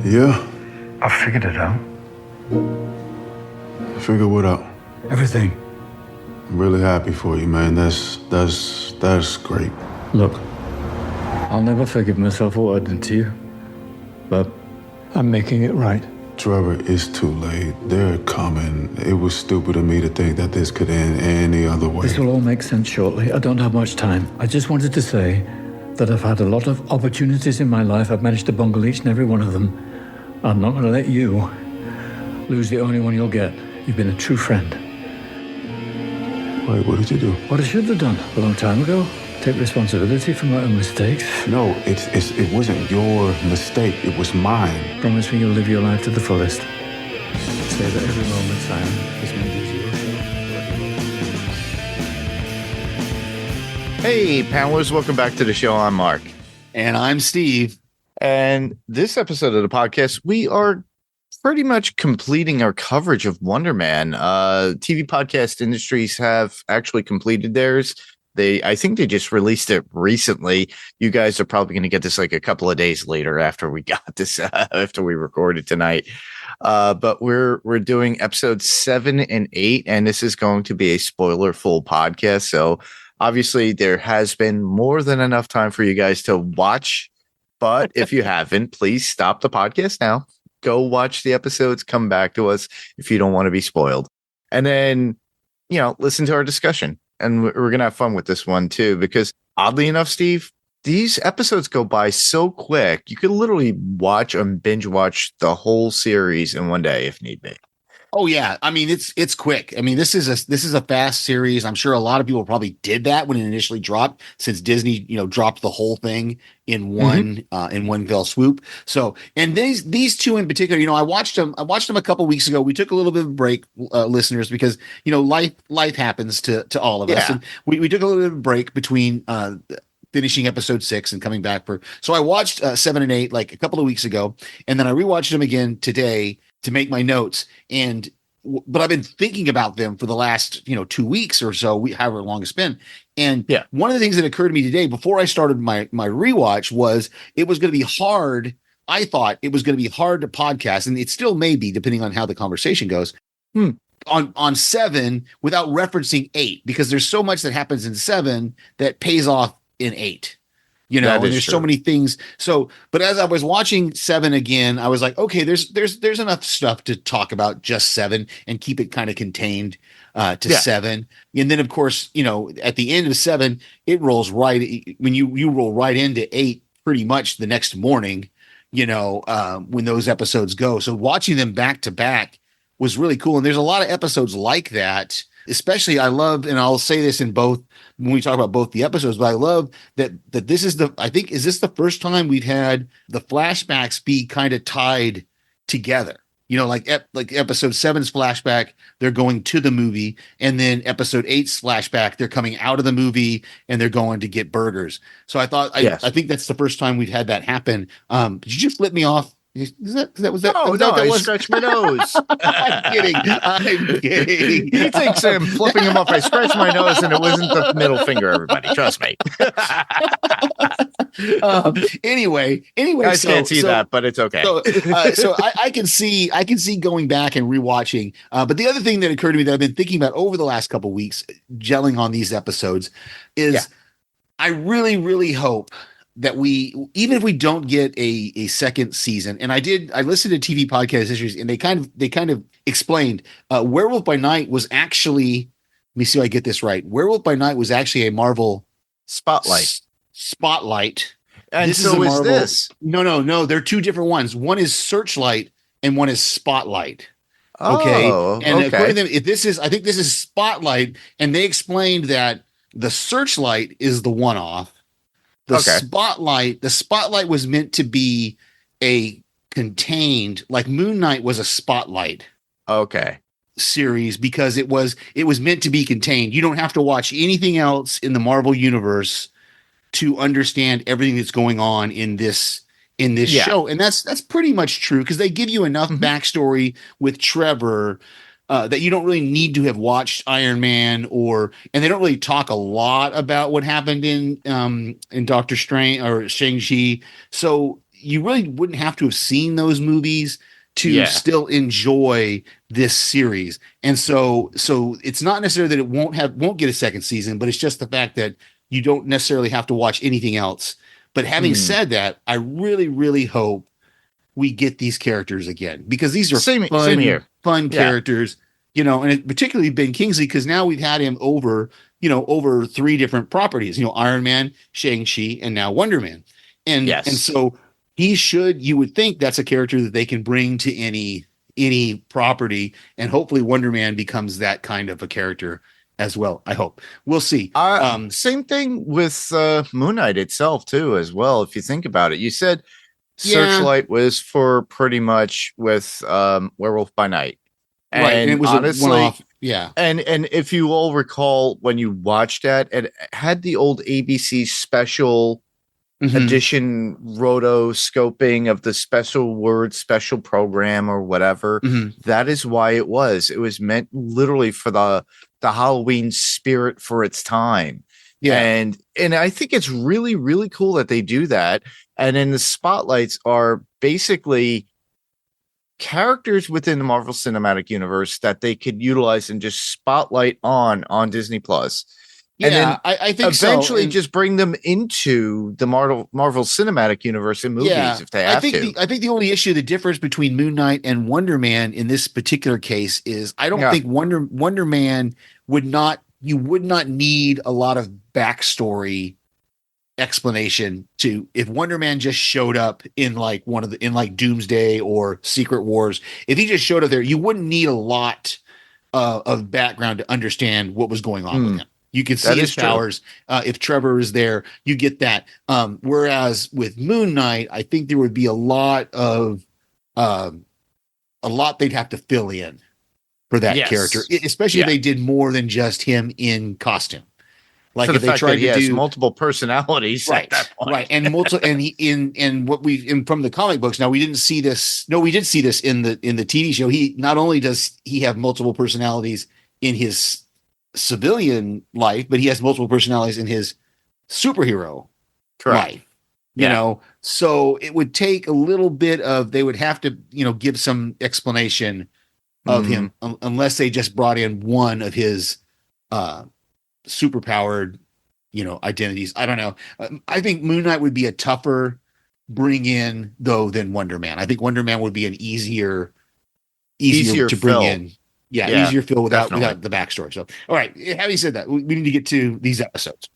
Yeah, I figured it out. figure what out. Everything. I'm really happy for you, man. That's great. Look, I'll never forgive myself for what I did to you, but I'm making it right. Trevor, it's too late. They're coming. It was stupid of me to think that this could end any other way. This will all make sense shortly. I don't have much time. I just wanted to say that I've had a lot of opportunities in my life. I've managed to bungle each and every one of them. I'm not going to let you lose the only one you'll get. You've been a true friend. Wait, what did you do? What I should have done a long time ago. Take responsibility for my own mistakes. No, it wasn't your mistake. It was mine. Promise me you'll live your life to the fullest. Say that every moment, Simon, is meant as yours. Hey, panelists, welcome back to the show. I'm Mark. And I'm Steve. And this episode of the podcast, we are pretty much completing our coverage of Wonder Man. TV podcast industries have actually completed theirs. I think they just released it recently. You guys are probably going to get this like a couple of days later after we got this, after we recorded tonight. But we're doing episodes 7 and 8, and this is going to be a spoiler full podcast. So obviously there has been more than enough time for you guys to watch. But if you haven't, please stop the podcast now. Go watch the episodes. Come back to us if you don't want to be spoiled. And then, listen to our discussion. And we're going to have fun with this one, too, because oddly enough, Steve, these episodes go by so quick. You could literally watch and binge watch the whole series in one day if need be. Oh yeah, I mean it's quick. I mean this is a fast series. I'm sure a lot of people probably did that when it initially dropped, since Disney dropped the whole thing in one fell swoop. So, and these two in particular, I watched them a couple weeks ago. We took a little bit of a break, listeners, because life happens to all of us, and we took a little bit of a break between finishing episode 6 and coming back so I watched 7 and 8 like a couple of weeks ago, and then I rewatched them again today to make my notes. But I've been thinking about them for the last 2 weeks or so, however long it's been. And one of the things that occurred to me today before I started my rewatch was it was going to be hard. I thought it was going to be hard to podcast, and it still may be depending on how the conversation goes. On 7 without referencing 8, because there's so much that happens in 7 that pays off in 8. And there's so many things. So, but as I was watching 7 again, I was like, okay, there's enough stuff to talk about just 7 and keep it kind of contained to 7. And then of course, at the end of 7, it rolls right when you roll right into 8 pretty much the next morning, when those episodes go. So watching them back to back was really cool. And there's a lot of episodes like that. Especially, I love, and I'll say this in both when we talk about both the episodes, but I love that this is is this the first time we've had the flashbacks be kind of tied together? Like episode 7's flashback, they're going to the movie, and then episode 8's flashback, they're coming out of the movie and they're going to get burgers. So I thought, I think that's the first time we've had that happen. Did you just flip me off? Was that? I scratched my nose. I'm kidding. He thinks I'm flipping him off. I scratched my nose, and it wasn't the middle finger. Everybody, trust me. Anyway, I can't see that, but it's okay. So I can see going back and rewatching. But the other thing that occurred to me that I've been thinking about over the last couple of weeks, gelling on these episodes, is I really, really hope that even if we don't get a second season, and I listened to TV podcast histories, and they kind of explained Werewolf by Night was actually, let me see if I get this right. Werewolf by Night was actually a Marvel Spotlight. And this is this. No. They're two different ones. One is Searchlight and one is Spotlight. Okay. And according to them, I think this is Spotlight. And they explained that the Searchlight is the one-off. The Spotlight was meant to be a contained, like Moon Knight was a Spotlight. Okay. Series, because it was meant to be contained. You don't have to watch anything else in the Marvel universe to understand everything that's going on in this show. And that's pretty much true, because they give you enough backstory with Trevor that you don't really need to have watched Iron Man, and they don't really talk a lot about what happened in Doctor Strange or Shang-Chi. So you really wouldn't have to have seen those movies to Yeah. still enjoy this series. And so it's not necessarily that it won't get a second season, but it's just the fact that you don't necessarily have to watch anything else. But having said that, I really, really hope we get these characters again, because these are Same here. fun Yeah. characters, you know, and particularly Ben Kingsley, because now we've had him over 3 different properties, you know, Iron Man, Shang-Chi, and now Wonder Man. And so you would think that's a character that they can bring to any property, and hopefully Wonder Man becomes that kind of a character as well. I hope. We'll see. Same thing with Moon Knight itself too, as well. If you think about it, you said Searchlight was for pretty much with Werewolf by Night, right? And it was honestly, a one-off. Yeah. And if you all recall when you watched that, it had the old ABC special edition rotoscoping of the special word special program or whatever. That is why it was meant literally for the Halloween spirit for its time. Yeah. And I think it's really, really cool that they do that. And then the spotlights are basically characters within the Marvel Cinematic Universe that they could utilize and just spotlight on Disney Plus. Yeah, and then I think eventually so. just bring them into the Marvel Cinematic Universe in movies if they have to. I think the only issue, the difference between Moon Knight and Wonder Man in this particular case is I don't think Wonder Man you would not need a lot of backstory explanation to, if Wonder Man just showed up in like Doomsday or Secret Wars. If he just showed up there, you wouldn't need a lot of background to understand what was going on with him. You can see his powers. If Trevor is there, you get that. Whereas with Moon Knight, I think there would be a lot they'd have to fill in for that character, especially if they did more than just him in costume. Like for if the they fact tried that he to has do multiple personalities, right, at that point. right, and what we from the comic books. Now we didn't see this. No, we did see this in the TV show. He not only does he have multiple personalities in his civilian life, but he has multiple personalities in his superhero life. You know, so it would take a little bit of, they would have to, give some explanation of him, unless they just brought in one of his superpowered, identities. I don't know. I think Moon Knight would be a tougher bring in though than Wonder Man. I think Wonder Man would be an easier to bring in. Yeah, easier fill without the backstory. So, all right. Having said that, we need to get to these episodes.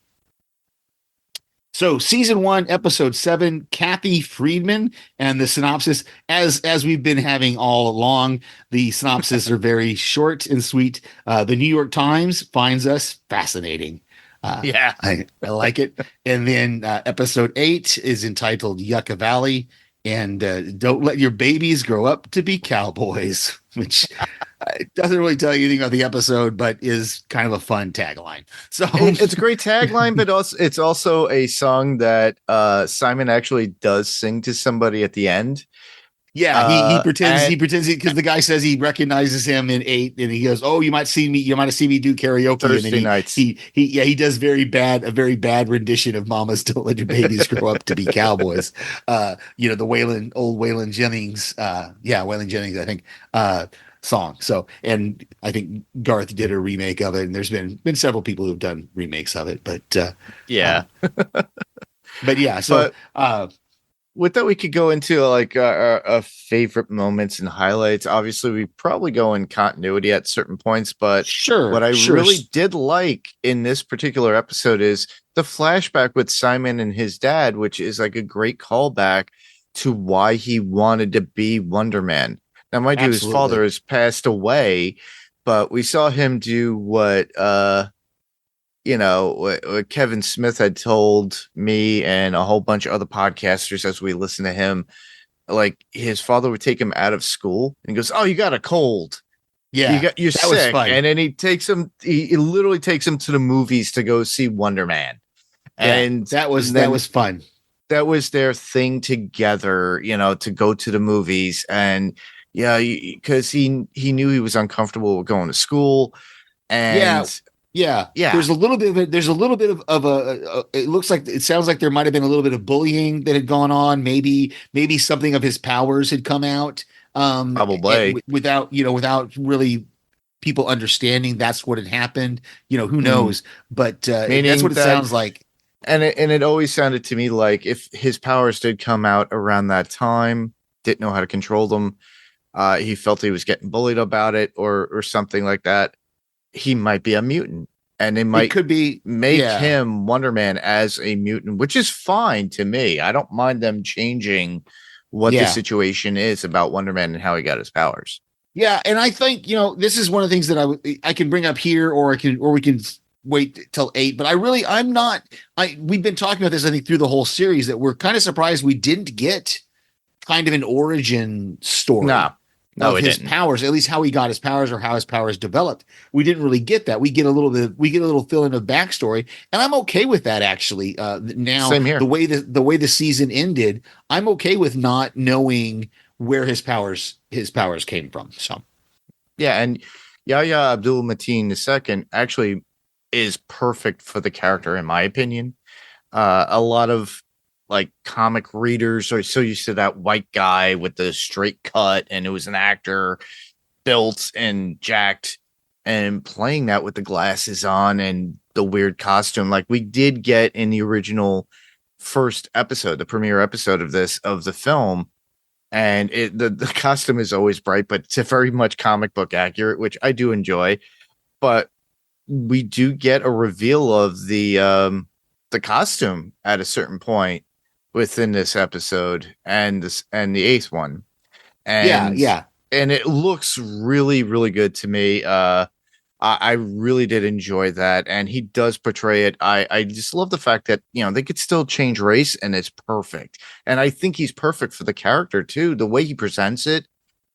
So, season 1, episode 7, Kathy Friedman, and the synopsis, as we've been having all along, the synopsis are very short and sweet. The New York Times finds us fascinating. I like it. And then episode 8 is entitled Yucca Valley, and don't let your babies grow up to be cowboys, which doesn't really tell you anything about the episode, but is kind of a fun tagline. So it's a great tagline, but it's also a song that Simon actually does sing to somebody at the end. Yeah, he pretends because the guy says he recognizes him in 8, and he goes, "Oh, you might have seen me do karaoke Thursday nights." He does a very bad rendition of "Mamas Don't Let Your Babies Grow Up to Be Cowboys." The Waylon Jennings, Waylon Jennings, I think, song. So, and I think Garth did a remake of it, and there's been several people who've done remakes of it, but with that, we could go into like our favorite moments and highlights. Obviously, we probably go in continuity at certain points, but what I really did like in this particular episode is the flashback with Simon and his dad, which is like a great callback to why he wanted to be Wonder Man. Now, mind you, his father has passed away, but we saw him do what Kevin Smith had told me and a whole bunch of other podcasters as we listen to him. Like, his father would take him out of school and he goes, "Oh, you got a cold. Yeah, you're sick." And then he literally takes him to the movies to go see Wonder Man. And that was fun. That was their thing together, to go to the movies. And because he knew he was uncomfortable with going to school. And Yeah, Yeah. there's a little bit of it. There's a little bit of it looks like it sounds like there might have been a little bit of bullying that had gone on. Maybe something of his powers had come out. Probably. Without without really people understanding that's what had happened. Who Mhm. knows? But that's Meaning what it that, sounds like. and it always sounded to me like if his powers did come out around that time, didn't know how to control them, he felt he was getting bullied about it or something like that. He might be a mutant, and they It might could be, make yeah, him Wonder Man as a mutant, which is fine to me. I don't mind them changing what the yeah. situation is about Wonder Man and how he got his powers. Yeah, and I think this is one of the things that I can bring up here, or we can wait till 8. But I'm not. We've been talking about this I think through the whole series that we're kind of surprised we didn't get kind of an origin story No, of we his didn't. powers, at least how he got his powers or how his powers developed. We didn't really get that. We get a little fill in of backstory, and I'm okay with that actually. Now Same here. the way the season ended, I'm okay with not knowing where his powers came from. So Yeah, and Yahya Abdul Mateen II actually is perfect for the character, in my opinion. A lot of like comic readers are so used to that white guy with the straight cut, and it was an actor built and jacked, and playing that with the glasses on and the weird costume, like we did get in the original first episode, the premiere episode of the film. And the costume is always bright, but it's very much comic book accurate, which I do enjoy. But we do get a reveal of the costume at a certain point within this episode and the eighth one. yeah, And yeah. and it looks really, really good to me. I really did enjoy that, and he does portray it. I just love the fact that they could still change race, and it's perfect. And I think he's perfect for the character too. The way he presents it,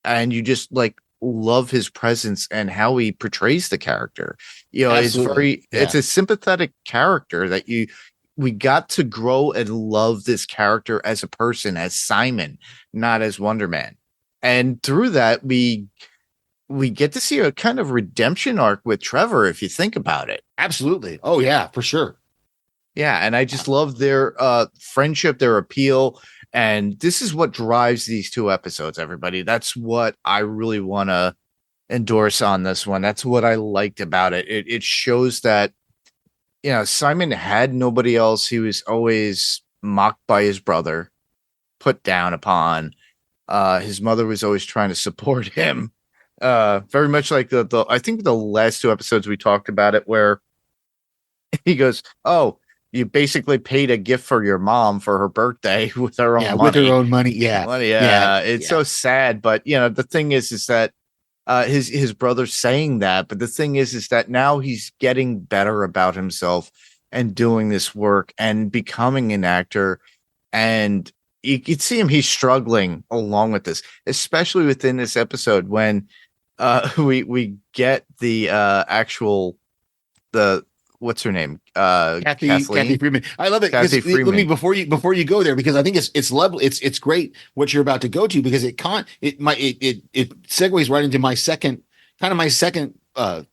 and you just like love his presence and how he portrays the character. Absolutely. It's Yeah. a sympathetic character that we got to grow and love this character as a person, as Simon, not as Wonder Man. And through that, we get to see a kind of redemption arc with Trevor, if you think about it. Absolutely. Oh yeah, for sure. Yeah, and I just love their friendship, their appeal, and this is what drives these two episodes, everybody. That's what I really want to endorse on this one. That's what I liked about it. It shows that Simon had nobody else. He was always mocked by his brother, put down upon. His mother was always trying to support him. Very much like the I think the last two episodes we talked about it, where he goes, "Oh, you basically paid a gift for your mom for her birthday with her own money." With her own money. Yeah. It's so sad. But the thing is that his brother's saying that, but the thing is that now he's getting better about himself and doing this work and becoming an actor, and you could see him, he's struggling along with this, especially within this episode when we get the actual the what's her name, Kathy Freeman. I love it. Kathy Let me Freeman. before you go there, because I think it's level. It's great what you're about to go to, because it segues right into my second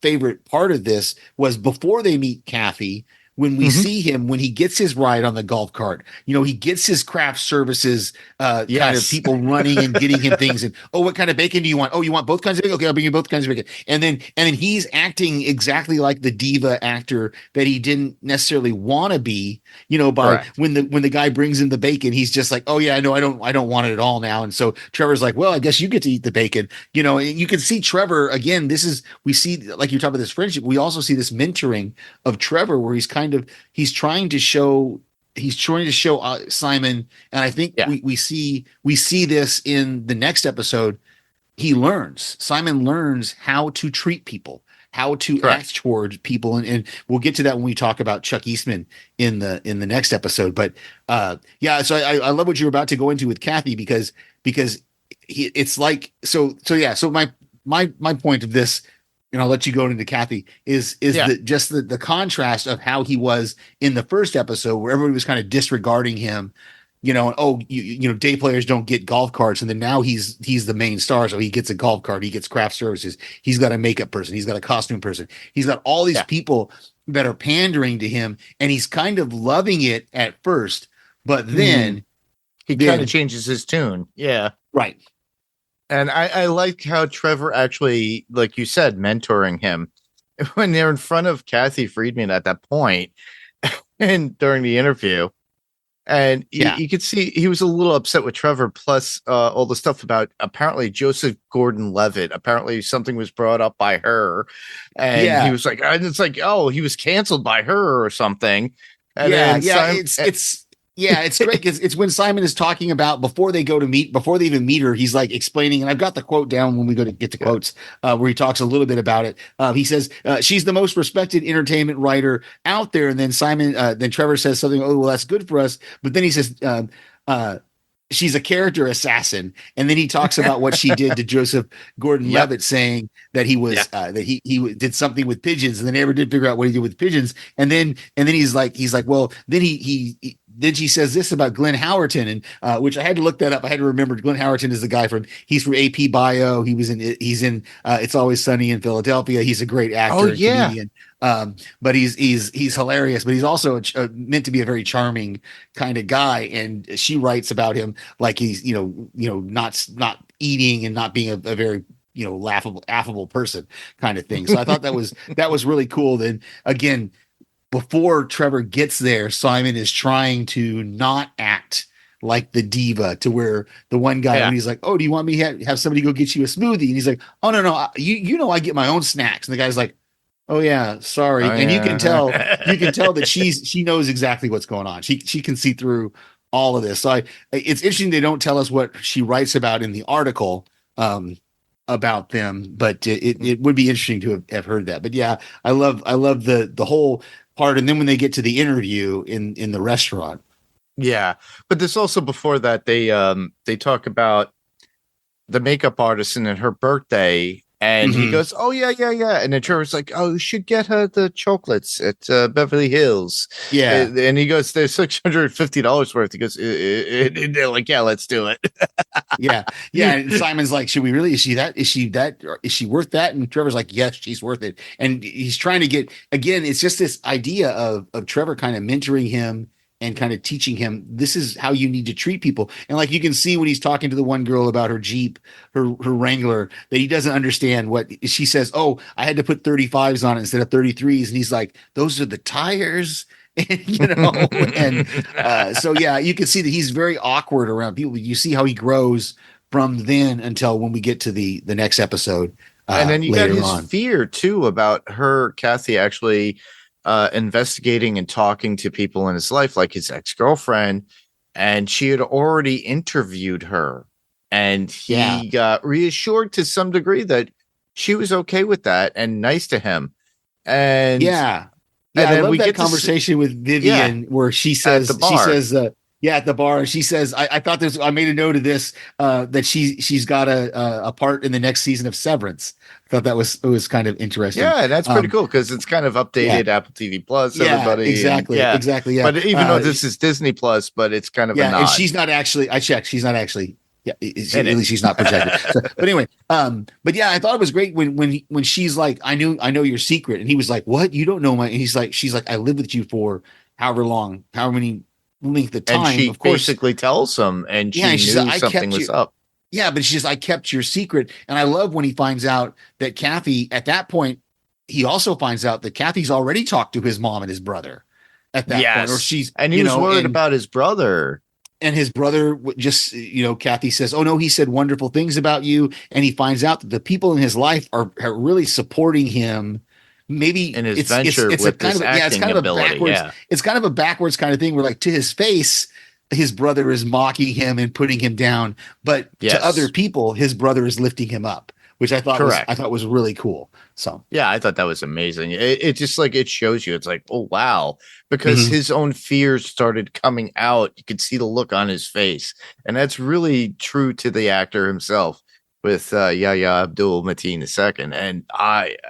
favorite part of this was before they meet Kathy. When we see him, when he gets his ride on the golf cart, he gets his craft services, kind of people running and getting him things. And, oh, what kind of bacon do you want? Oh, you want both kinds of bacon? Okay, I'll bring you both kinds of bacon. And then he's acting exactly like the diva actor that he didn't necessarily want to be, by Correct. when the guy brings in the bacon, he's just like, oh yeah, no, I don't want it at all now. And so Trevor's like, well, I guess you get to eat the bacon, and you can see Trevor again. We see, like you talk about this friendship. We also see this mentoring of Trevor, where he's trying to show Simon, and I think we see this in the next episode. Simon learns how to treat people, how to act towards people, and we'll get to that when we talk about Chuck Eastman in the next episode. But so I love what you're about to go into with Kathy, because it's like so my point of this, and I'll let you go into Kathy, is the contrast of how he was in the first episode, where everybody was kind of disregarding him, day players don't get golf carts, and then now he's the main star, so he gets a golf cart, he gets craft services, he's got a makeup person, he's got a costume person, he's got all these people that are pandering to him, and he's kind of loving it at first, but then he kind of changes his tune. Yeah. Right. And I like how Trevor actually, like you said, mentoring him when they're in front of Kathy Friedman at that point and during the interview. And you could see he was a little upset with Trevor, plus all the stuff about apparently Joseph Gordon-Levitt. Apparently something was brought up by her. And he was like, and it's like, oh, he was canceled by her or something. And it's great because it's when Simon is talking about before they even meet her, he's like explaining, and I've got the quote down when we get to quotes, where he talks a little bit about it. He says, she's the most respected entertainment writer out there. And then then Trevor says something, oh, well, that's good for us. But then he says, she's a character assassin. And then he talks about what she did to Joseph Gordon-Levitt, saying that he was, that he did something with pigeons, and they never did figure out what he did with pigeons. And then he's like, well, then then she says this about Glenn Howerton, and which I had to look that up. I had to remember Glenn Howerton is the guy he's from AP Bio. He's in It's Always Sunny in Philadelphia. He's a great actor and comedian. But he's hilarious, but he's also meant to be a very charming kind of guy. And she writes about him like he's, not eating and not being a very, affable person kind of thing. So I thought that was really cool. Then again, before Trevor gets there, Simon is trying to not act like the diva, to where the one guy, when he's like, oh, do you want me to have somebody go get you a smoothie? And he's like, oh, no, I get my own snacks. And the guy's like, oh yeah, sorry. You can tell that she knows exactly what's going on. She can see through all of this. So it's interesting they don't tell us what she writes about in the article about them, but it would be interesting to have heard that. But yeah, I love the whole part. And then when they get to the interview in the restaurant. Yeah. But there's also, before that, they talk about the makeup artist and her birthday. And he goes, oh, yeah. And then Trevor's like, oh, you should get her the chocolates at Beverly Hills. Yeah. And he goes, there's $650 worth. He goes, they're like, yeah, let's do it. Yeah. And Simon's like, should we really? Is she worth that? And Trevor's like, yes, she's worth it. And he's trying to get, again, it's just this idea of Trevor kind of mentoring him and kind of teaching him, this is how you need to treat people. And like you can see when he's talking to the one girl about her Jeep, her Wrangler, that he doesn't understand what she says. Oh, I had to put 35s on it instead of 33s. And he's like, those are the tires. So yeah, you can see that he's very awkward around people. You see how he grows from then until when we get to the next episode. And then you got his fear too about Kathy, actually investigating and talking to people in his life, like his ex-girlfriend, and she had already interviewed her, and he got reassured to some degree that she was okay with that and nice to him. And I love that conversation with Vivian where she says, at the bar, and she says, I thought this, I made a note of this, that she's got a part in the next season of Severance. I thought it was kind of interesting. Yeah, that's pretty cool because it's kind of updated Apple TV Plus. Everybody, exactly. Yeah, but even though this is Disney Plus, but it's kind of a nod. And she's not actually. I checked. She's not actually. Yeah, at least she's not projected. But anyway, but yeah, I thought it was great when she's like, I know your secret, and he was like, what? You don't know my? And she's like, I lived with you for however many length of time. And she of course, basically tells him, and she knew something was up. Yeah, but she's, I kept your secret. And I love when he finds out that Kathy, at that point, he also finds out that Kathy's already talked to his mom and his brother at that point. Or he was worried about his brother. And his brother just, Kathy says, oh no, he said wonderful things about you. And he finds out that the people in his life are really supporting him. Maybe in his venture with this acting ability. It's kind of a backwards kind of thing where, like, to his face, his brother is mocking him and putting him down, but to other people, his brother is lifting him up, which I thought was really cool. So yeah, I thought that was amazing. It just like, it shows you, it's like, oh wow, because his own fears started coming out. You could see the look on his face, and that's really true to the actor himself, with Yahya Abdul Mateen II, and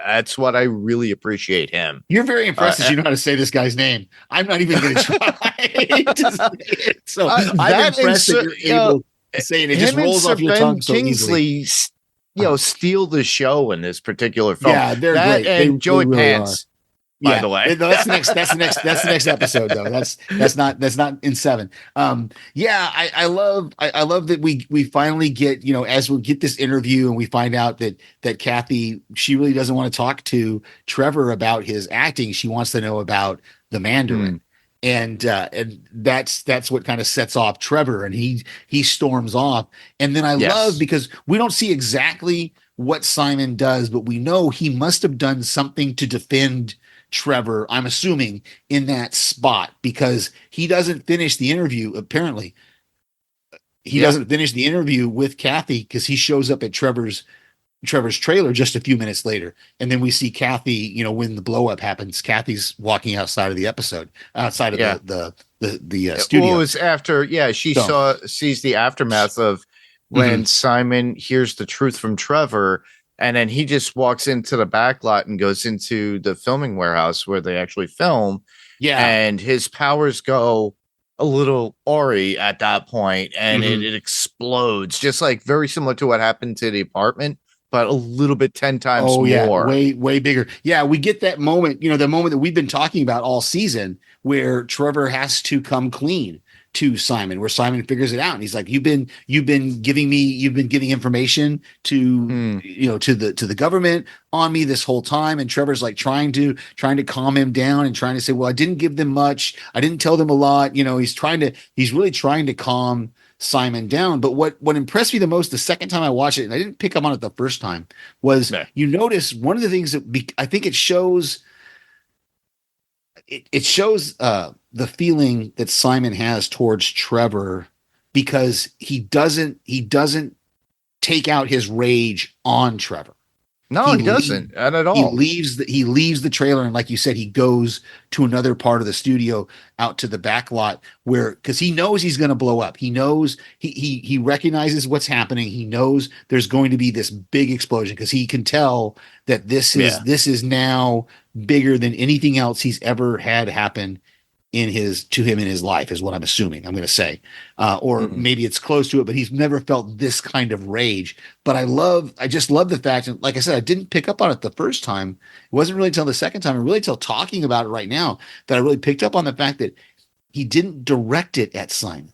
that's what I really appreciate him. You're very impressed that you know how to say this guy's name. I'm not even going to try to say it. So I'm impressed that you're able to say it. It just rolls off your tongue so easily. Steal the show in this particular film. Yeah, they're great. And Joey really Pants. By the way, that's the next episode though. That's not in 7. I love that we finally get, as we get this interview and we find out that Kathy, she really doesn't want to talk to Trevor about his acting. She wants to know about the Mandarin. And that's what kind of sets off Trevor, and he storms off. And then I love, because we don't see exactly what Simon does, but we know he must have done something to defend Trevor, I'm assuming, in that spot, because he doesn't finish the interview. Apparently, he doesn't finish the interview with Kathy because he shows up at Trevor's trailer just a few minutes later, and then we see Kathy. When the blow up happens, Kathy's walking outside of the episode, outside of the studio. Well, it was after, sees the aftermath of when Simon hears the truth from Trevor. And then he just walks into the back lot and goes into the filming warehouse where they actually film. Yeah. And his powers go a little awry at that point, and it explodes, just like very similar to what happened to the apartment, but a little bit 10 times more. Way bigger. Yeah, we get that moment, the moment that we've been talking about all season, where Trevor has to come clean to Simon, where Simon figures it out, and he's like, you've been giving information to to the government on me this whole time. And Trevor's like trying to calm him down and trying to say, well, I didn't give them much, I didn't tell them a lot. He's really trying to calm Simon down. But what impressed me the most the second time I watched it, and I didn't pick up on it the first time, was you notice one of the things that I think it shows. It shows the feeling that Simon has towards Trevor, because he doesn't take out his rage on Trevor. No, he doesn't, not at all. He leaves the trailer, and like you said, he goes to another part of the studio, out to the back lot, because he knows he's going to blow up. He knows he recognizes what's happening. He knows there's going to be this big explosion, because he can tell that this is now bigger than anything else he's ever had happen to him in his life, is what I'm assuming. I'm going to say, or maybe it's close to it, but he's never felt this kind of rage. But I just love the fact, and like I said, I didn't pick up on it the first time. It wasn't really until the second time, and really till talking about it right now, that I really picked up on the fact that he didn't direct it at Simon.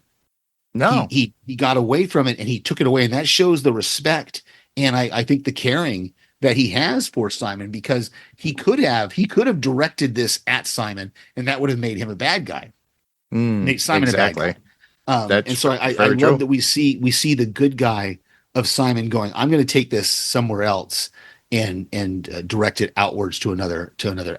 No, he got away from it, and he took it away, and that shows the respect, and I think the caring that he has for Simon, because he could have directed this at Simon, and that would have made him a bad guy. Make Simon a bad guy. And so I love that we see the good guy of Simon going, I'm going to take this somewhere else and direct it outwards to another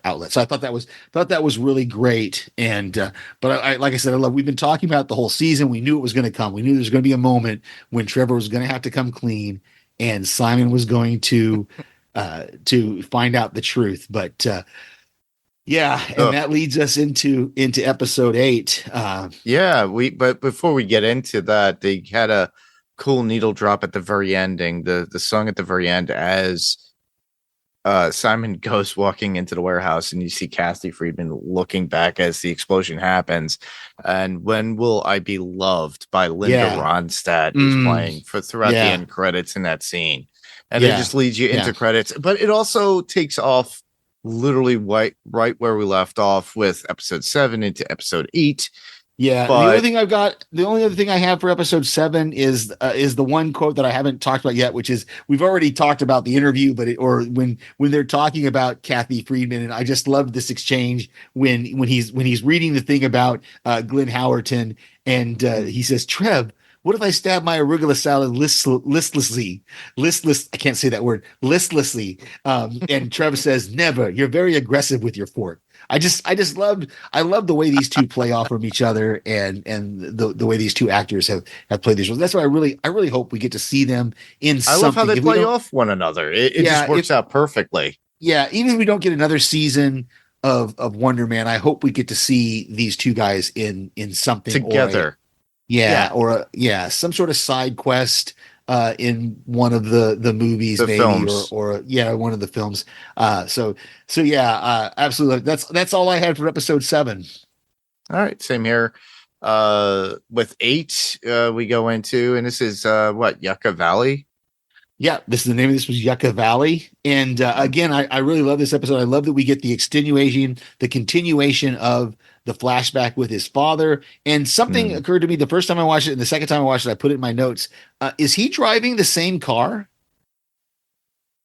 outlet. So I thought that was really great. And but I like I said, we've been talking about the whole season. We knew it was going to come. We knew there was going to be a moment when Trevor was going to have to come clean, and Simon was going to find out the truth. But that leads us into episode 8. But before we get into that, they had a cool needle drop at the very ending, the song at the very end, as Simon goes walking into the warehouse, and you see Kathy Friedman looking back as the explosion happens. And When Will I Be Loved by Linda Ronstadt is playing throughout the end credits in that scene. And it just leads you into credits. But it also takes off literally right where we left off with episode 7 into episode 8. Yeah, but the only other thing I have for episode 7 is the one quote that I haven't talked about yet, which is, we've already talked about the interview, or when they're talking about Kathy Friedman, and I just love this exchange when he's reading the thing about Glenn Howerton, and he says, Trev, what if I stab my arugula salad listlessly? I can't say that word. Listlessly. And Trev says, never. You're very aggressive with your fork. I love the way these two play off from each other, and the way these two actors have played these roles. That's why I really hope we get to see them in something. I love how they play off one another. It just works out perfectly. Yeah, even if we don't get another season of Wonder Man, I hope we get to see these two guys in something together. Some sort of side quest. in one of the movies, The maybe, films. or yeah, one of the films. So yeah, absolutely. That's all I had for episode 7. All right, same here. With 8, we go into, and this is what, Yucca Valley? Yeah, this is the name of this was Yucca Valley. And again, I really love this episode. I love that we get the continuation of the flashback with his father. And something Hmm. occurred to me the first time I watched it, and the second time I watched it, I put it in my notes. Is he driving the same car?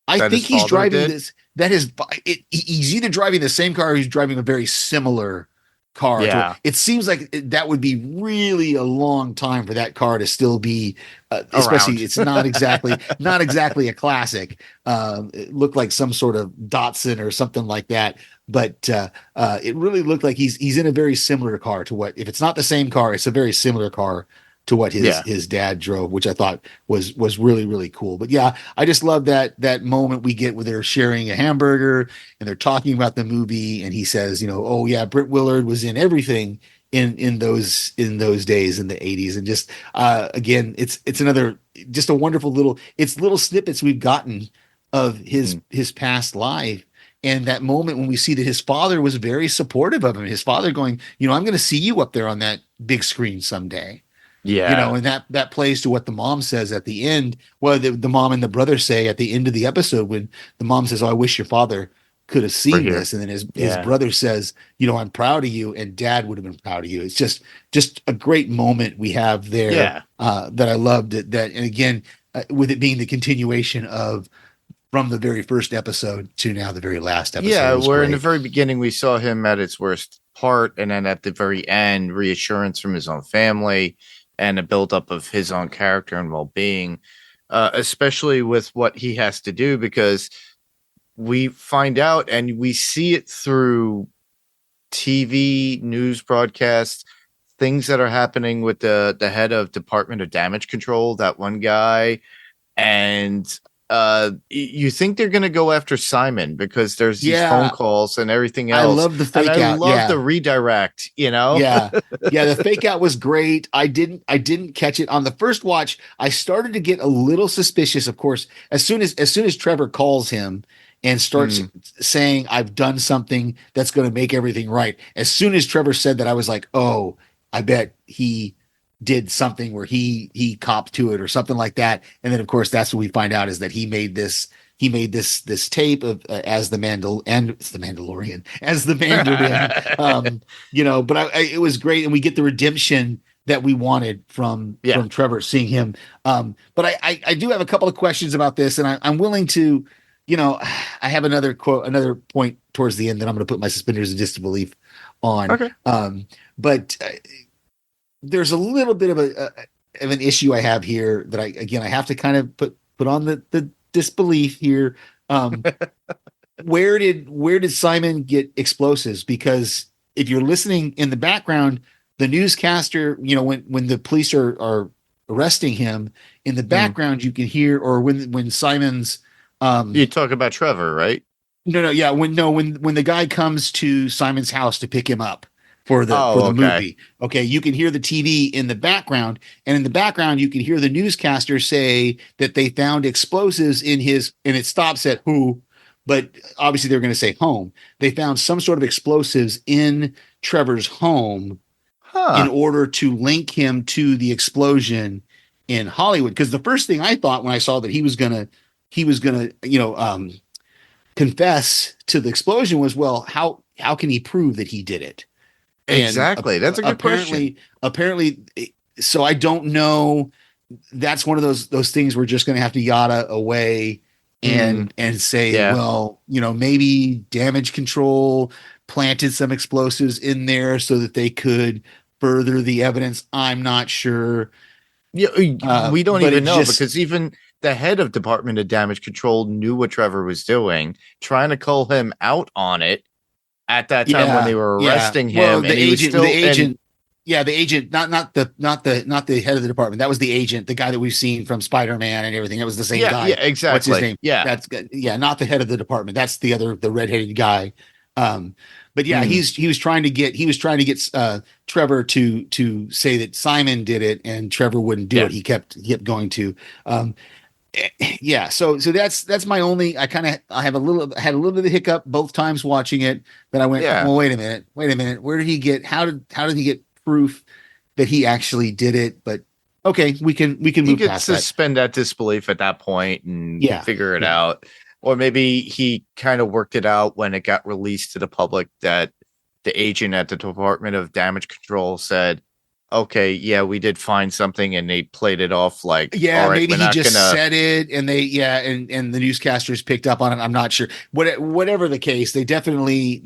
I That think his he's father driving did? this. That is, he's either driving the same car or he's driving a very similar car. Yeah. It seems like that would be really a long time for that car to still be, especially Around. it's not exactly a classic. It looked like some sort of Datsun or something like that. But it really looked like he's in a very similar car to what, if it's not the same car, it's a very similar car to what Yeah. his dad drove, which I thought was really, really cool. But yeah, I just love that moment we get where they're sharing a hamburger and they're talking about the movie, and he says, oh yeah, Britt Willard was in everything in those days in the 80s. And just again, it's another, just a wonderful little snippets we've gotten of his past life. And that moment when we see that his father was very supportive of him, his father going, I'm going to see you up there on that big screen someday. Yeah. And that plays to what the mom says at the end. Well, the mom and the brother say at the end of the episode, when the mom says, "Oh, I wish your father could have We're seen here. this," and then his Yeah. brother says, "I'm proud of you," and Dad would have been proud of you. It's just a great moment we have there. Yeah. That I loved it. That, and again, with it being the continuation of from the very first episode to now the very last episode. Yeah, It was where in the great. very beginning we saw him at its worst part, and then at the very end, reassurance from his own family and a buildup of his own character and well-being, especially with what he has to do, because we find out and we see it through TV news broadcasts, things that are happening with the head of Department of Damage Control, that one guy, and you think they're going to go after Simon because there's these phone Yeah, calls and everything I else, love the and fake I out. love the Yeah. redirect. Yeah. Yeah, the fake out was great. I didn't catch it on the first watch. I started to get a little suspicious, of course, as soon as Trevor calls him and starts Hmm. saying, "I've done something that's going to make everything right." As soon as Trevor said that, I was like, "Oh, I bet he did something where he copped to it or something like that." And then of course that's what we find out, is that he made this tape of as the Mandalorian, as the Mandarin. But it was great, and we get the redemption that we wanted from Yeah. Trevor, seeing him. But I do have a couple of questions about this, and I'm willing to, I have another point towards the end that I'm going to put my suspenders of disbelief on. Okay. But there's a little bit of of an issue I have here that I have to kind of put on the disbelief here. Um, where did Simon get explosives? Because if you're listening in the background, the newscaster, when the police are arresting him, in the background you can hear, or when Simon's You talk about Trevor, right? yeah, when the guy comes to Simon's house to pick him up for the Oh, okay. movie. Okay, you can hear the TV in the background, and in the background you can hear the newscaster say that they found explosives in his, and it stops at who, but obviously they're going to say home. They found some sort of explosives in Trevor's home in Huh. order to link him to the explosion in Hollywood. Because the first thing I thought when I saw that he was gonna confess to the explosion was, well, how can he prove that he did it? And Exactly. That's a good question. apparently, so I don't know. That's one of those things we're just going to have to yada away and say, Yeah. well, maybe damage control planted some explosives in there so that they could further the evidence. I'm not sure. Yeah, we don't but even it know, just- because even the head of Department of Damage Control knew what Trevor was doing, trying to call him out on it at that time when they were arresting him. Well, and the he was agent, still, the agent, yeah, the agent, not the head of the department. That was the agent, the guy that we've seen from Spider-Man and everything. That was the same guy. Yeah, exactly. What's his name? Yeah. That's, yeah, not the head of the department. That's the redheaded guy. But yeah, he was trying to get Trevor to say that Simon did it, and Trevor wouldn't do it. He kept going to. Yeah, so that's my only. I had a little bit of a hiccup both times watching it. Then I went, Yeah. well, wait a minute, where did he get? How did he get proof that he actually did it? But okay, we can You move could past that. suspend that disbelief at that point and Yeah, figure it yeah. out. Or maybe he kind of worked it out when it got released to the public that the agent at the Department of Damage Control said, okay, yeah, we did find something, and they played it off like, Yeah, all right, maybe we're he not just gonna. said it, and and the newscasters picked up on it. I'm not sure. Whatever the case, they definitely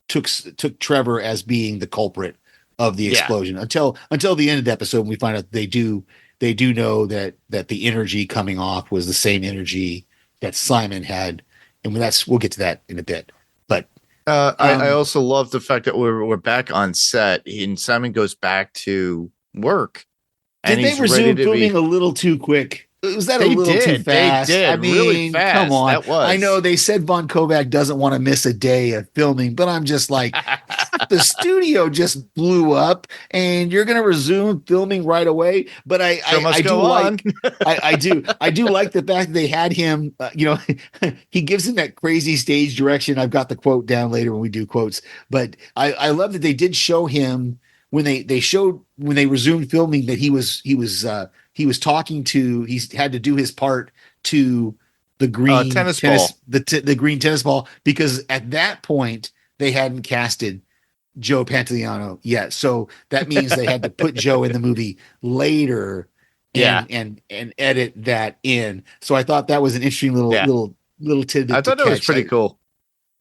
took Trevor as being the culprit of the Yeah. explosion until the end of the episode. We find out they do know that the energy coming off was the same energy that Simon had, and we'll get to that in a bit. But I also love the fact that we're back on set, and Simon goes back to work, did and they he's ready resume to filming be. a little too quick? Was that a They little too did. They fast? did I really mean, come fast. on. That was. I know they said Von Kovac doesn't want to miss a day of filming, but I'm just like, the studio just blew up, and you're going to resume filming right away. But Show must I do go on. like, I do like the fact that they had him. He gives him that crazy stage direction. I've got the quote down later when we do quotes, but I love that they did show him when they resumed filming that he was talking to, he's had to do his part to the green Tennis ball. the green tennis ball, because at that point they hadn't casted Joe Pantoliano yet. So that means they had to put Joe in the movie later and edit that in. So I thought that was an interesting little tidbit. I thought that was pretty cool.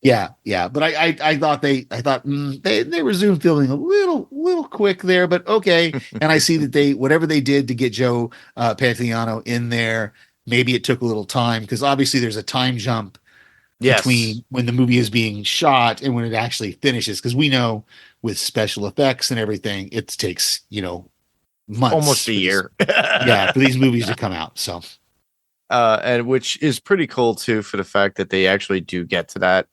Yeah. But I thought they resumed filming a little quick there, but okay. And I see that whatever they did to get Joe Pantoliano in there, maybe it took a little time, because obviously there's a time jump between when the movie is being shot and when it actually finishes. Because we know with special effects and everything, it takes months, almost a year. For these movies to come out. So, and which is pretty cool too, for the fact that they actually do get to that.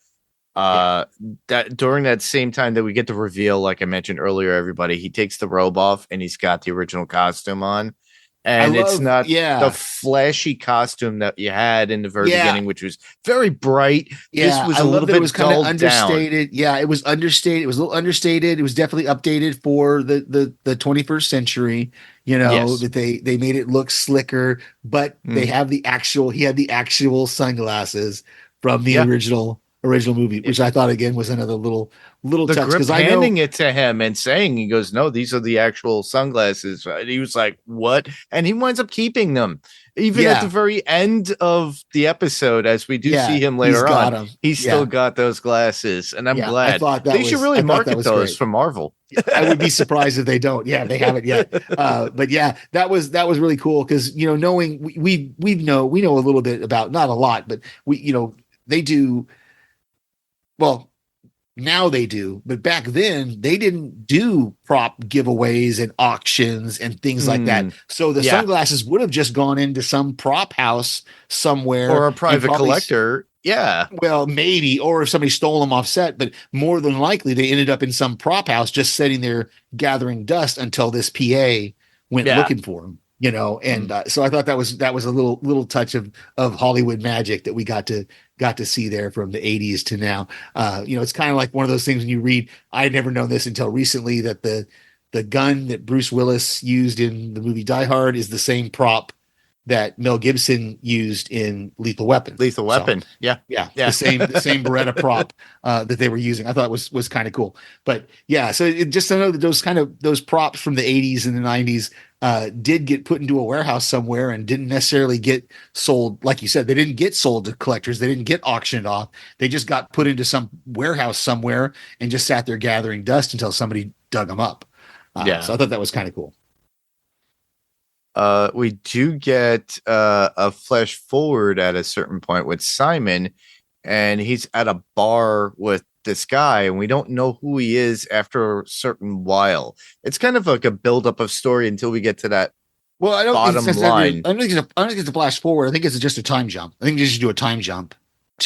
That during that same time that we get the reveal, like I mentioned earlier, everybody, he takes the robe off and he's got the original costume on, and it's not the flashy costume that you had in the very beginning, which was very bright. This was a little bit kind of understated. Yeah, it was understated. It was a little understated. It was definitely updated for the 21st century. That they made it look slicker, but they have he had the actual sunglasses from the original movie, which I thought again was another little touch, because I know handing it to him and saying, he goes, no, these are the actual sunglasses. And he was like, what? And he winds up keeping them even at the very end of the episode, as we do see him later on. He's still got those glasses, and I'm glad. They should really market those from Marvel. I would be surprised if they don't. Yeah, they haven't yet. But yeah, that was really cool, because knowing we know a little bit about, not a lot, but they do. Well, now they do, but back then they didn't do prop giveaways and auctions and things like that. So the sunglasses would have just gone into some prop house somewhere, or a private collector. Yeah. Well, maybe, or if somebody stole them off set, but more than likely they ended up in some prop house just sitting there gathering dust until this PA went looking for them. And so I thought that was a little touch of Hollywood magic that we got to see there from the 80s to now. It's kind of like one of those things when you read, I had never known this until recently, that the gun that Bruce Willis used in the movie Die Hard is the same prop that Mel Gibson used in Lethal Weapon. So, yeah. The same Beretta prop that they were using. I thought was kind of cool. But yeah, so just to know that those props from the 80s and the 90s did get put into a warehouse somewhere and didn't necessarily get sold. Like you said, they didn't get sold to collectors. They didn't get auctioned off. They just got put into some warehouse somewhere and just sat there gathering dust until somebody dug them up. So I thought that was kind of cool. We do get a flash forward at a certain point with Simon, and he's at a bar with this guy, and we don't know who he is after a certain while. It's kind of like a buildup of story until we get to that. Well, I don't bottom line. I don't think it's a flash forward. I think it's just a time jump. I think you just do a time jump.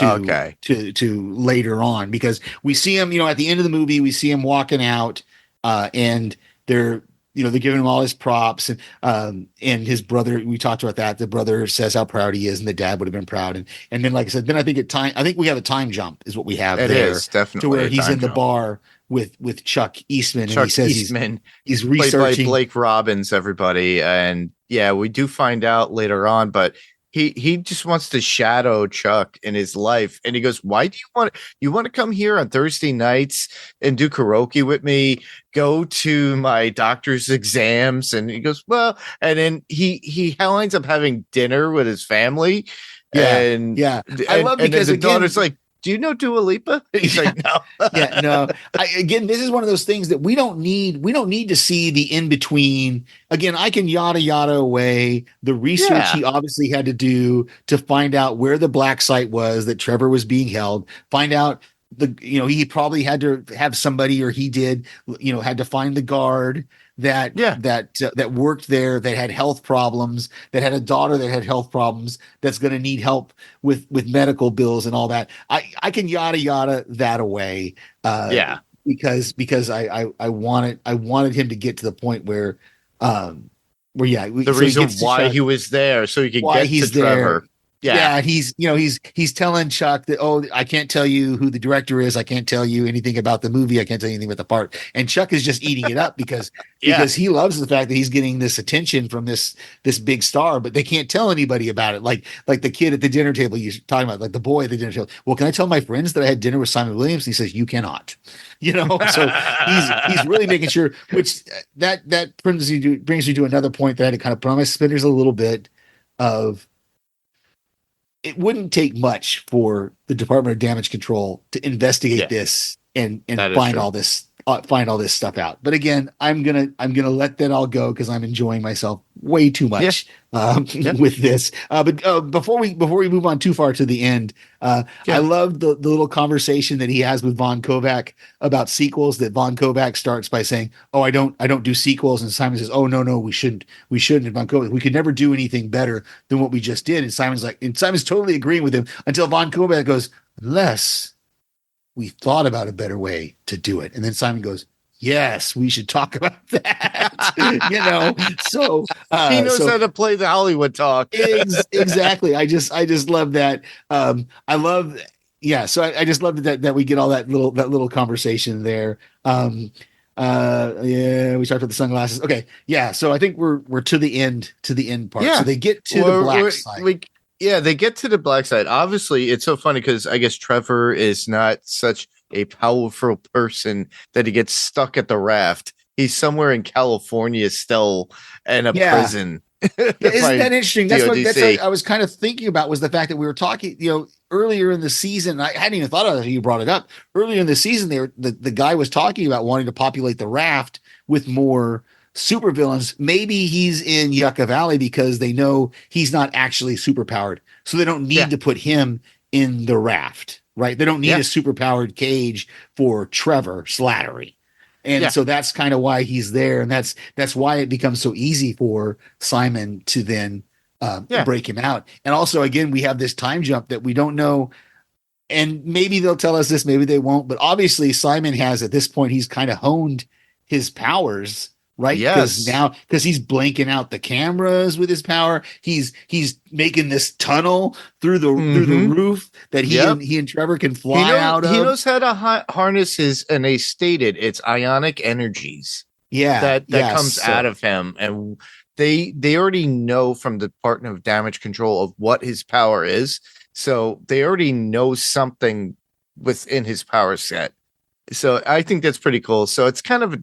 Okay. to later on, because we see him, at the end of the movie, we see him walking out, and they're they're giving him all his props, and his brother, we talked about that. The brother says how proud he is, and the dad would have been proud. And then, like I said, then I think we have a time jump is what we have It there, is to definitely where a he's time in the jump. bar with Chuck Eastman, and he Chuck says Eastman, he's played by researching. Blake Robbins, everybody. And yeah, we do find out later on, but he just wants to shadow Chuck in his life. And he goes, why do you want to come here on Thursday nights and do karaoke with me, go to my doctor's exams? And he goes, well, and then he winds up having dinner with his family. Yeah, And yeah. I love, and then because the again, daughter's like, do you know Dua Lipa? He's like, no. yeah, no. Again, this is one of those things that we don't need. We don't need to see the in between. Again, I can yada yada away the research Yeah. he obviously had to do to find out where the black site was that Trevor was being held. Find out he probably had to have somebody, or he did, had to find the guard that worked there, that had health problems, that had a daughter that had health problems, that's going to need help with medical bills and all that. I can yada yada that away, because I wanted him to get to the point where The reason why he was there, so he could why get he's to Trevor. there. Yeah, and he's telling Chuck that, oh, I can't tell you who the director is, I can't tell you anything about the movie, I can't tell you anything about the part. And Chuck is just eating it up because he loves the fact that he's getting this attention from this big star, but they can't tell anybody about it. Like the kid at the dinner table you're talking about, like the boy at the dinner table. Well, can I tell my friends that I had dinner with Simon Williams? And he says, you cannot. So he's really making sure, which that brings me to another point that I had to kind of put on my spinners a little bit of. It wouldn't take much for the Department of Damage Control to investigate this and find all this stuff out. But again, I'm gonna let that all go because I'm enjoying myself way too much with this. But before we move on too far to the end, I love the little conversation that he has with Von Kovac about sequels. That Von Kovac starts by saying, "Oh, I don't do sequels," and Simon says, "Oh, no, we shouldn't." And Von Kovac, we could never do anything better than what we just did. And Simon's totally agreeing with him until Von Kovac goes, "Unless we thought about a better way to do it." And then Simon goes, "Yes, we should talk about that." So he knows how to play the Hollywood talk. Exactly. I just love that. I love, So I just love that we get all that little conversation there. We talked about the sunglasses. Okay. Yeah. So I think we're to the end part. Yeah. So they get to the black side. They get to the black side. Obviously, it's so funny because I guess Trevor is not such a powerful person that he gets stuck at the raft. He's somewhere in California still in a prison. Isn't that interesting? That's what I was kind of thinking about, was the fact that we were talking, earlier in the season. I hadn't even thought of it until you brought it up. Earlier in the season, the guy was talking about wanting to populate the raft with more supervillains. Maybe he's in Yucca Valley because they know he's not actually superpowered, so they don't need to put him in the raft, right? They don't need a superpowered cage for Trevor Slattery. And so that's kind of why he's there. And that's why it becomes so easy for Simon to then break him out. And also, again, we have this time jump that we don't know. And maybe they'll tell us this, maybe they won't. But obviously, Simon has, at this point, he's kind of honed his powers, right? Yes. Because he's blanking out the cameras with his power. He's making this tunnel through the roof that he and Trevor can fly out of. He knows how to harness his, and they stated it's ionic energies. That comes out of him, and they already know from the Department of Damage Control of what his power is. So they already know something within his power set. So I think that's pretty cool. So it's kind of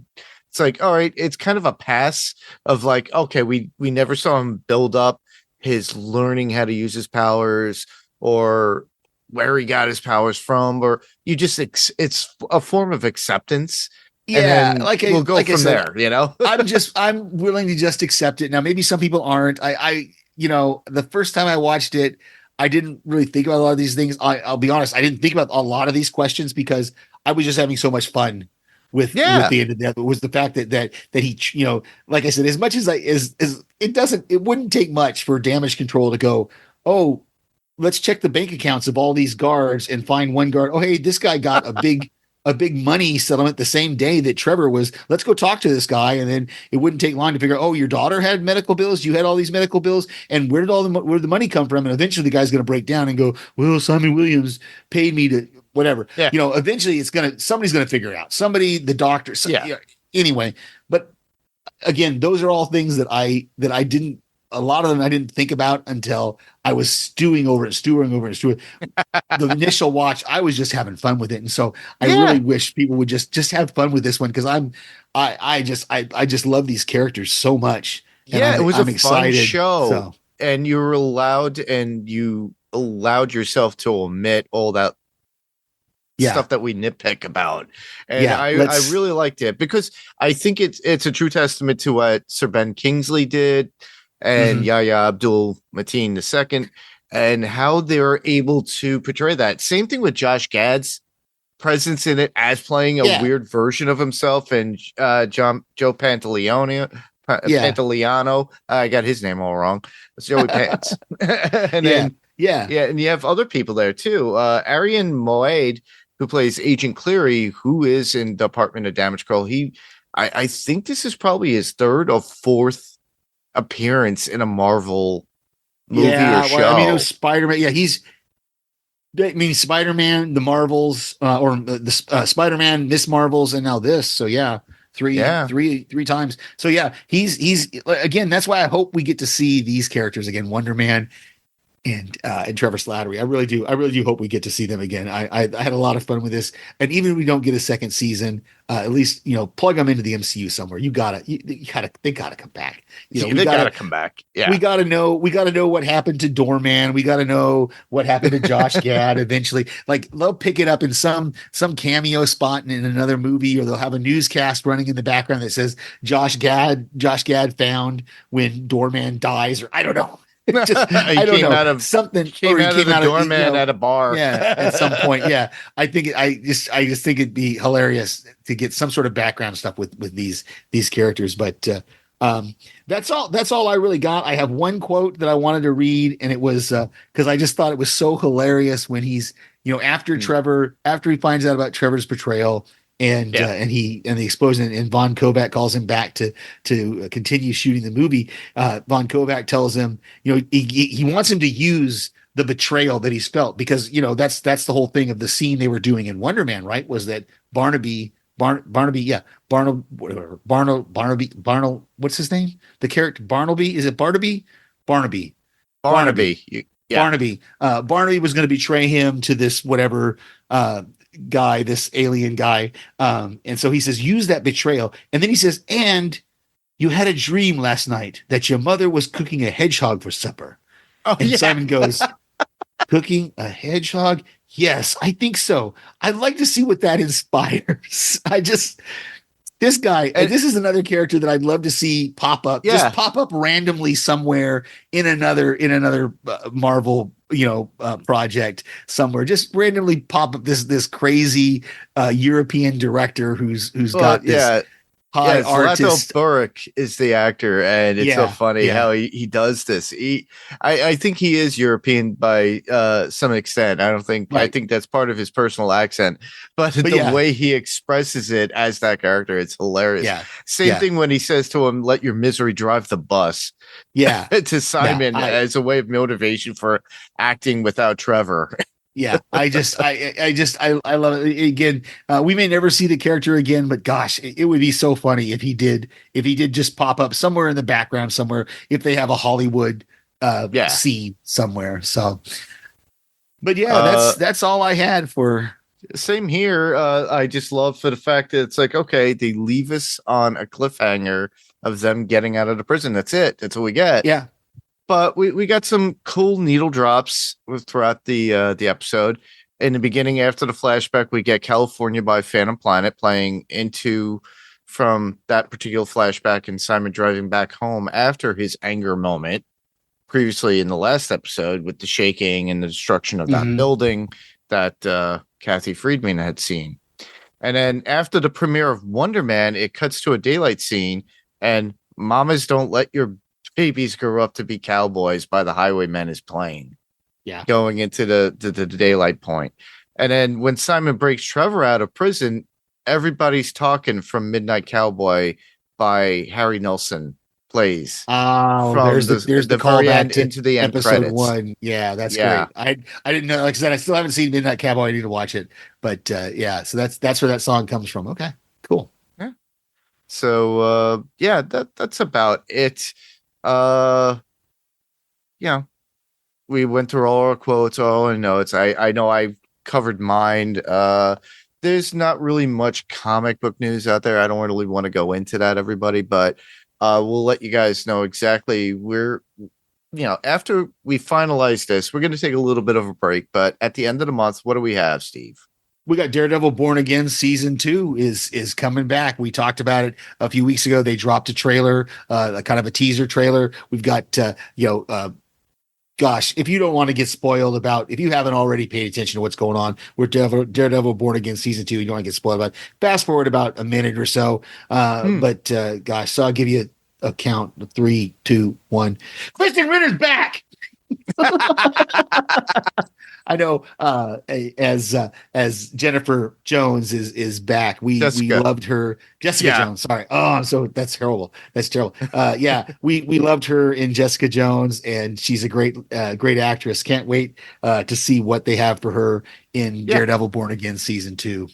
it's like, all right, it's kind of a pass of like, okay, we never saw him build up his learning how to use his powers or where he got his powers from, or you just it's a form of acceptance. Yeah, and then we'll go from there. I'm willing to just accept it. Now, maybe some people aren't. I the first time I watched it, I didn't really think about a lot of these things. I'll be honest, I didn't think about a lot of these questions because I was just having so much fun with the end of that. Was the fact that he, like I said, as much as it wouldn't take much for Damage Control to go, oh, let's check the bank accounts of all these guards and find one guard. Oh, hey, this guy got a big money settlement the same day that Trevor was. Let's go talk to this guy. And then it wouldn't take long to figure out, oh, your daughter had medical bills. You had all these medical bills. And where did the money come from? And eventually the guy's going to break down and go, well, Simon Williams paid me to whatever. Yeah. Eventually somebody's going to figure it out. Somebody, the doctor. Anyway, but again, those are all things that I didn't, a lot of them I didn't think about until I was stewing over it. The initial watch, I was just having fun with it. And so I really wish people would just have fun with this one. Cause I just love these characters so much. It was I'm a excited, fun show so. and you allowed yourself to omit all that stuff that we nitpick about. And I really liked it because I think it's a true testament to what Sir Ben Kingsley did and Yahya Abdul Mateen II and how they're able to portray that. Same thing with Josh Gad's presence in it as playing a weird version of himself and Joe Pantoliano. I got his name all wrong. It's Joey Pants. And then and you have other people there too. Arian Moaid, who plays Agent Cleary, who is in Department of Damage Control. I think this is probably his third or fourth appearance in a Marvel movie or show. Well, I mean, it was Spider-Man. Yeah, Spider-Man, the Marvels, or the Spider-Man, Miss Marvels, and now this. So three times. So he's again. That's why I hope we get to see these characters again, Wonder Man and Trevor Slattery. I really do hope we get to see them again. I had a lot of fun with this, and even if we don't get a second season, at least plug them into the MCU somewhere. They gotta come back. They gotta come back. Yeah, we gotta know what happened to Doorman. We gotta know what happened to Josh Gad eventually. Like they'll pick it up in some cameo spot in another movie, or they'll have a newscast running in the background that says Josh Gad found when Doorman dies, or I don't know. I don't know. Out of the doorman at a bar. Yeah, at some point. Yeah, I just think it'd be hilarious to get some sort of background stuff with these characters. But that's all I really got. I have one quote that I wanted to read, and it was because I just thought it was so hilarious when he's after he finds out about Trevor's betrayal. And the explosion, and Von Kovac calls him back to continue shooting the movie. Von Kovac tells him, he wants him to use the betrayal that he's felt, because that's the whole thing of the scene they were doing in Wonder Man, right? Was that Barnaby, what's his name? The character Barnaby, is it Barnaby? Barnaby. Barnaby was going to betray him to this whatever guy, this alien guy, and so he says, use that betrayal, and then he says, and you had a dream last night that your mother was cooking a hedgehog for supper. Simon goes, cooking a hedgehog? Yes, I think so. I'd like to see what that inspires. This guy, and this is another character that I'd love to see pop up, just pop up randomly somewhere in another Marvel, project somewhere. Just randomly pop up this crazy European director who's got this high artist. Burke is the actor, and it's so funny how he does this. I think he is European by some extent. I think that's part of his personal accent, but the way he expresses it as that character, it's hilarious. Same thing when he says to him, "Let your misery drive the bus." To Simon as a way of motivation for acting without Trevor. I love it. Again, we may never see the character again, but gosh, it would be so funny if he did just pop up somewhere in the background somewhere, if they have a Hollywood scene somewhere. So, but that's all I had for. Same here. I just love for the fact that it's like, okay, they leave us on a cliffhanger of them getting out of the prison. That's it. That's what we get. Yeah. But we got some cool needle drops throughout the episode. In the beginning, after the flashback, we get California by Phantom Planet playing from that particular flashback, and Simon driving back home after his anger moment previously in the last episode with the shaking and the destruction of that building that Kathy Friedman had seen. And then after the premiere of Wonder Man, it cuts to a daylight scene, and Mamas Don't Let Your Babies Grow Up to Be Cowboys by the Highwaymen is playing. Yeah. going into the daylight point. And then when Simon breaks Trevor out of prison, everybody's talking from Midnight Cowboy by Harry Nilsson plays Oh, from there's the the very callback end to into the end episode credits. 1. Yeah, that's Yeah. great. I didn't know. Like I said, I still haven't seen Midnight Cowboy. I need to watch it. But yeah, so that's where that song comes from. Okay, cool. Yeah. So yeah, that's about it. Uh yeah, we went through all our quotes, all our notes. I know I covered mine. There's not really much comic book news out there. I don't really want to go into that, everybody, but we'll let you guys know exactly where, after we finalize this, we're going to take a little bit of a break, but at the end of the month, what do we have, Steve? We got Daredevil Born Again season 2 is coming back. We talked about it a few weeks ago. They dropped a trailer, kind of a teaser trailer. We've got gosh, if you don't want to get spoiled about, if you haven't already paid attention to what's going on with Daredevil Born Again season 2, you don't want to get spoiled about it, fast forward about a minute or so. But gosh, so I'll give you a count: 3, 2, 1. Kristen Ritter's back. I know, as Jennifer Jones is back. We loved her. Jessica Jones. Sorry. Oh, that's terrible. That's terrible. Yeah, we loved her in Jessica Jones, and she's a great actress. Can't wait to see what they have for her in Daredevil Born Again season 2.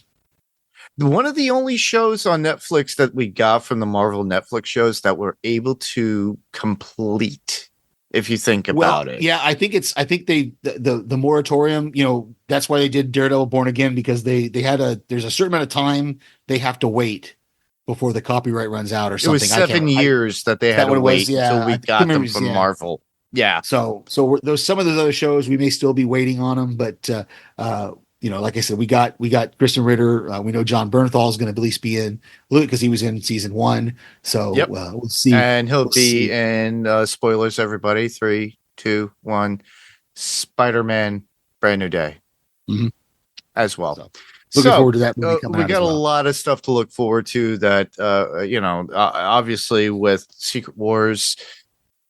One of the only shows on Netflix that we got from the Marvel Netflix shows that we're able to complete. If you think about it. Yeah, I think the moratorium, that's why they did Daredevil Born Again, because there's a certain amount of time they have to wait before the copyright runs out or something. It was 7 years that they had to wait until we got them from Marvel. Yeah. So some of those other shows we may still be waiting on them, but like I said, we got Kristen Ritter. We know John Bernthal is going to at least be in Luke because he was in season 1. So we'll see. And he'll be in spoilers, everybody. 3, 2, 1. Spider-Man: Brand New Day as well. So, looking forward to that movie coming out. We got a lot of stuff to look forward to. That obviously with Secret Wars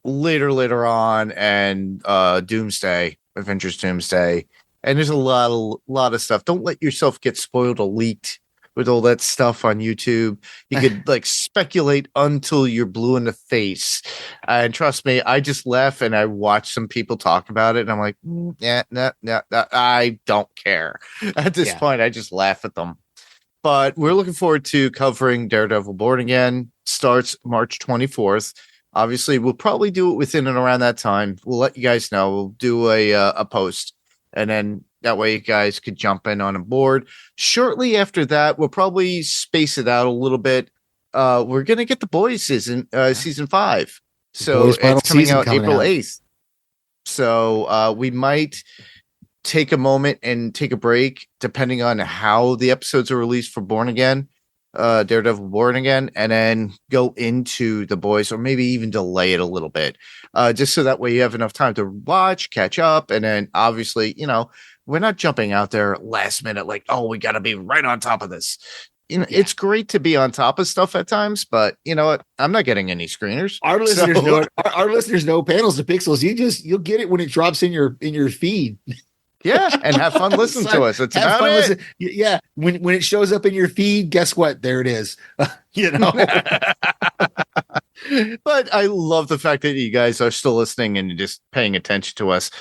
later on, and Doomsday, Avengers Doomsday. And there's a lot of stuff. Don't let yourself get spoiled or leaked with all that stuff on YouTube. You could speculate until you're blue in the face. And trust me, I just laugh and I watch some people talk about it. And I'm like, no, I don't care. At this point, I just laugh at them. But we're looking forward to covering Daredevil Born Again. Starts March 24th. Obviously, we'll probably do it within and around that time. We'll let you guys know. We'll do a post. And then that way you guys could jump in on a board. Shortly after that, we'll probably space it out a little bit. We're going to get The Boys season 5. So it's coming out April 8th. So we might take a moment and take a break, depending on how the episodes are released for Born Again, Daredevil Born Again, and then go into The Boys, or maybe even delay it a little bit. Just so that way you have enough time to watch, catch up, and then obviously, we're not jumping out there last minute like, oh, we got to be right on top of this. It's great to be on top of stuff at times, but you know what? I'm not getting any screeners. Our listeners know it. Our listeners know Panels to Pixels. You'll get it when it drops in your feed. Yeah, and have fun listening to us. It's about it. Yeah, when it shows up in your feed, guess what? There it is. But I love the fact that you guys are still listening and just paying attention to us.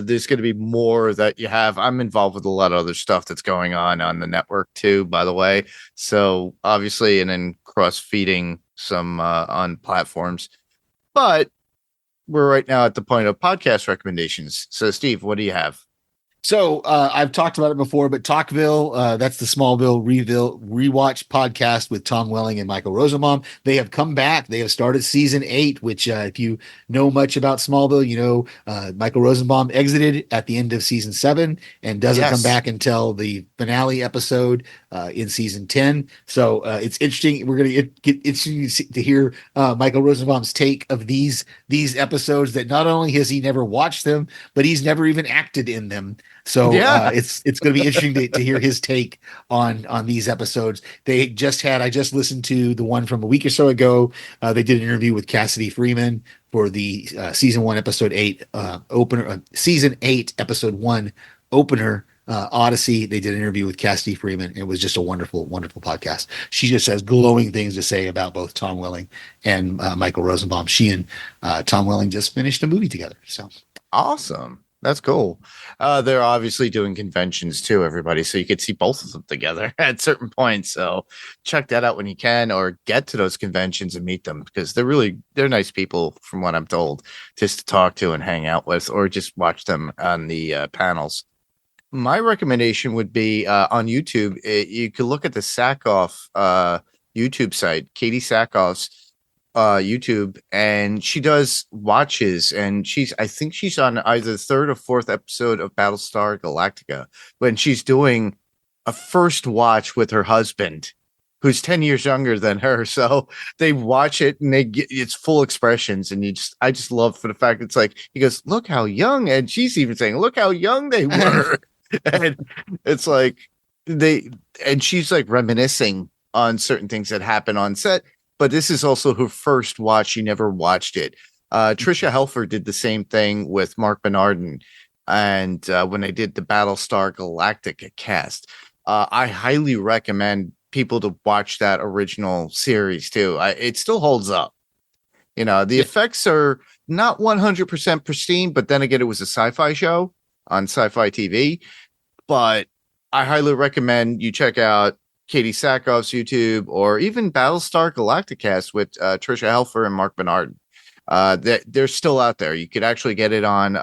There's going to be more that you have. I'm involved with a lot of other stuff that's going on the network too, by the way. So obviously, and then cross feeding some on platforms. But we're right now at the point of podcast recommendations. So Steve, what do you have? So I've talked about it before, but Talkville, that's the Smallville rewatch podcast with Tom Welling and Michael Rosenbaum. They have come back. They have started season 8, which if you know much about Smallville, Michael Rosenbaum exited at the end of season 7 and doesn't come back until the finale episode in season 10. So it's interesting. We're going to get interesting to hear Michael Rosenbaum's take of these episodes that not only has he never watched them, but he's never even acted in them. So Yeah. it's going to be interesting to hear his take on these episodes. I just listened to the one from a week or so ago. They did an interview with Cassidy Freeman for the season 1, episode 8 opener, season 8, episode 1 opener. Odyssey. They did an interview with Cassidy Freeman. It was just a wonderful, wonderful podcast. She just has glowing things to say about both Tom Welling and Michael Rosenbaum. She and Tom Welling just finished a movie together. So Awesome. That's cool. They're obviously doing conventions too, everybody. So you could see both of them together at certain points. So check that out when you can, or get to those conventions and meet them, because they're nice people from what I'm told, just to talk to and hang out with, or just watch them on the panels. My recommendation would be on YouTube. You could look at the Sackhoff YouTube site, Katie Sackhoff's YouTube, and she does watches, and I think she's on either the 3rd or 4th episode of Battlestar Galactica, when she's doing a first watch with her husband, who's 10 years younger than her. So they watch it and it's full expressions. And I just love for the fact it's like, he goes, look how young. And she's even saying, look how young they were. And it's like and she's like reminiscing on certain things that happen on set, but this is also her first watch. She never watched it. Trisha Helfer did the same thing with Mark Bernardin. And when they did the Battlestar Galactica cast, I highly recommend people to watch that original series too. It still holds up. The effects are not 100% pristine, but then again, it was a sci-fi show on sci-fi TV. But I highly recommend you check out Katie Sackhoff's YouTube, or even Battlestar Galacticast with Trisha Helfer and Mark Bernard. They're still out there. You could actually get it on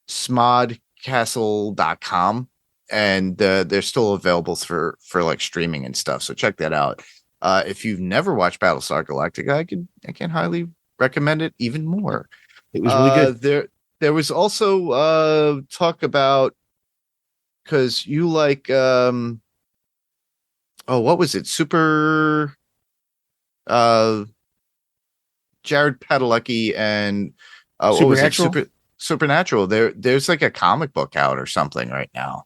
smodcastle.com, and they're still available for like streaming and stuff. So check that out. If you've never watched Battlestar Galactica, I can highly recommend it even more. it was really good. There was also talk about, because you like what was it? Jared Padalecki and what was it? Supernatural. There's like a comic book out or something right now.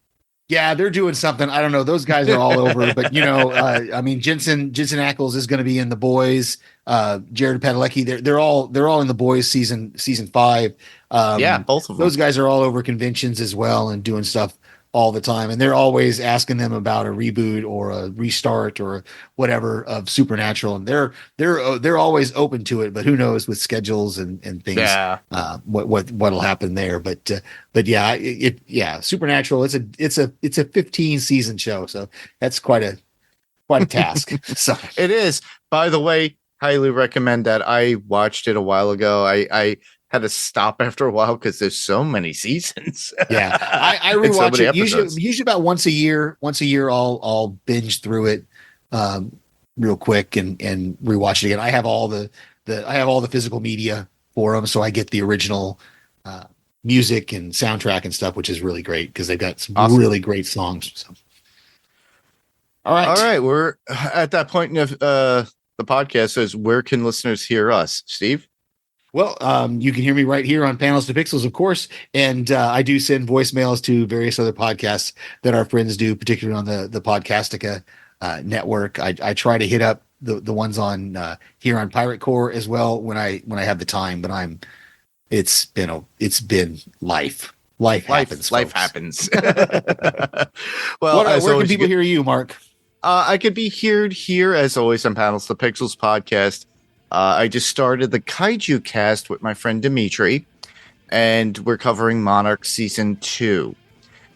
Yeah, they're doing something. I don't know. Those guys are all over, but I mean, Jensen Ackles is going to be in The Boys. Jared Padalecki, they're all in The Boys season 5. Yeah, both of them. Those guys are all over conventions as well and doing stuff all the time, and they're always asking them about a reboot or a restart or whatever of Supernatural, and they're always open to it. But who knows with schedules and things, what'll happen there. But yeah, Supernatural. It's a 15 season show, so that's quite a task. So it is. By the way, highly recommend that. I watched it a while ago. I had to stop after a while because there's so many seasons. Yeah, I rewatch it usually about once a year. Once a year, I'll binge through it real quick and rewatch it again. I have all the physical media for them, so I get the original music and soundtrack and stuff, which is really great because they've got some really great songs. So. All right, we're at that point of the podcast. Says, where can listeners hear us, Steve? Well, you can hear me right here on Panels to Pixels, of course, and I do send voicemails to various other podcasts that our friends do, particularly on the Podcastica network. I try to hit up the ones on here on Pirate Core as well when I have the time. But it's been life. Life happens. Life happens. Well, where can people hear you, Mark? I could be heard here as always on Panels to Pixels podcast. I just started the Kaiju cast with my friend Dimitri, and we're covering Monarch Season 2.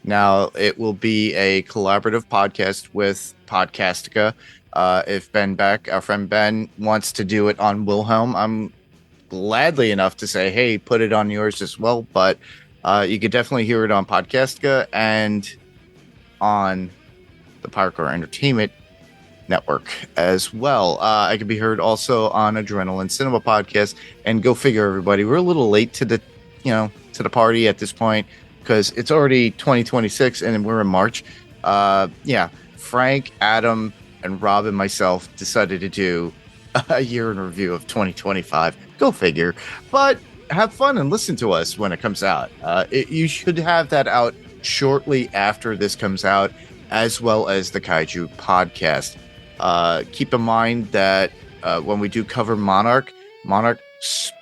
Now, it will be a collaborative podcast with Podcastica. If Ben Beck, our friend Ben, wants to do it on Wilhelm, I'm gladly enough to say, hey, put it on yours as well. But you could definitely hear it on Podcastica and on the Parkour Entertainment Network as well. I could be heard also on Adrenaline Cinema podcast, and go figure, everybody, we're a little late to the party at this point because it's already 2026 and we're in March. Frank, Adam, and Rob and myself decided to do a year in review of 2025. Go figure. But have fun and listen to us when it comes out. You should have that out shortly after this comes out, as well as the Kaiju podcast. Keep in mind that when we do cover Monarch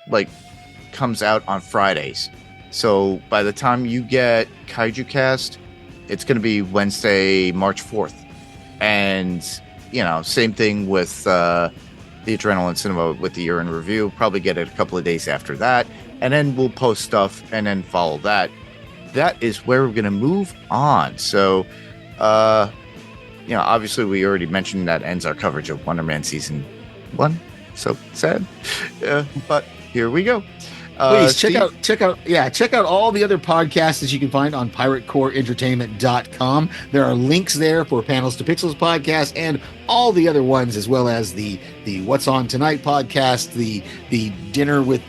like comes out on Fridays. So by the time you get Kaiju Cast, it's going to be Wednesday, March 4th. And, you know, same thing with the Adrenaline Cinema with the year in review. Probably get it a couple of days after that. And then we'll post stuff and then follow that. That is where we're going to move on. So, you know, obviously we already mentioned that ends our coverage of Wonder Man Season 1. So sad. But here we go. Please check out all the other podcasts that you can find on piratecoreentertainment.com. There are links there for Panels to Pixels podcast and all the other ones, as well as the What's On Tonight podcast, the dinner with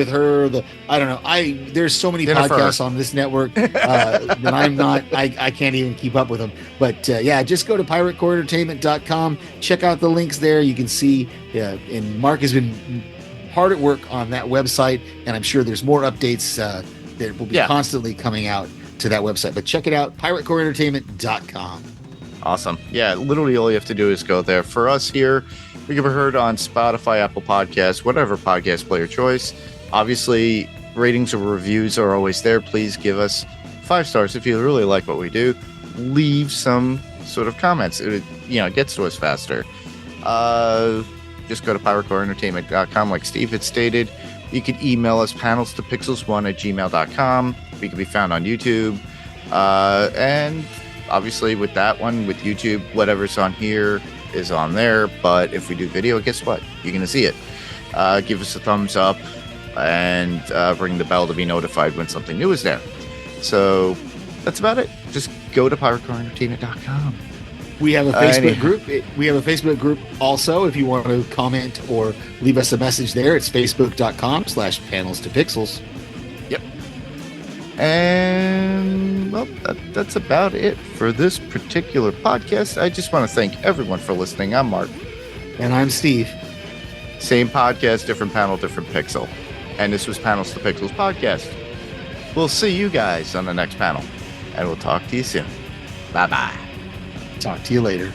her, there's so many podcasts on this network that I can't even keep up with them. But just go to piratecoreentertainment.com, check out the links there. You can see, and Mark has been hard at work on that website, and I'm sure there's more updates that will be constantly coming out to that website. But check it out, piratecoreentertainment.com. Awesome. Yeah, literally all you have to do is go there. For us here, we can be heard on Spotify, Apple Podcasts, whatever podcast player choice. Obviously, ratings or reviews are always there. Please give us 5 stars if you really like what we do. Leave some sort of comments. It gets to us faster. Just go to piratecoreentertainment.com like Steve had stated. You can email us panelstopixels1@gmail.com. We can be found on YouTube. And obviously with that one, with YouTube, whatever's on here is on there. But if we do video, guess what? You're going to see it. Give us a thumbs up and ring the bell to be notified when something new is there. So that's about it. Just go to piratecoreentertainment.com. We have a Facebook group. We have a Facebook group also. If you want to comment or leave us a message there, it's facebook.com/panelstopixels. Yep. And well, that's about it for this particular podcast. I just want to thank everyone for listening. I'm Mark. And I'm Steve. Same podcast, different panel, different pixel. And this was Panels to Pixels podcast. We'll see you guys on the next panel. And we'll talk to you soon. Bye-bye. Talk to you later.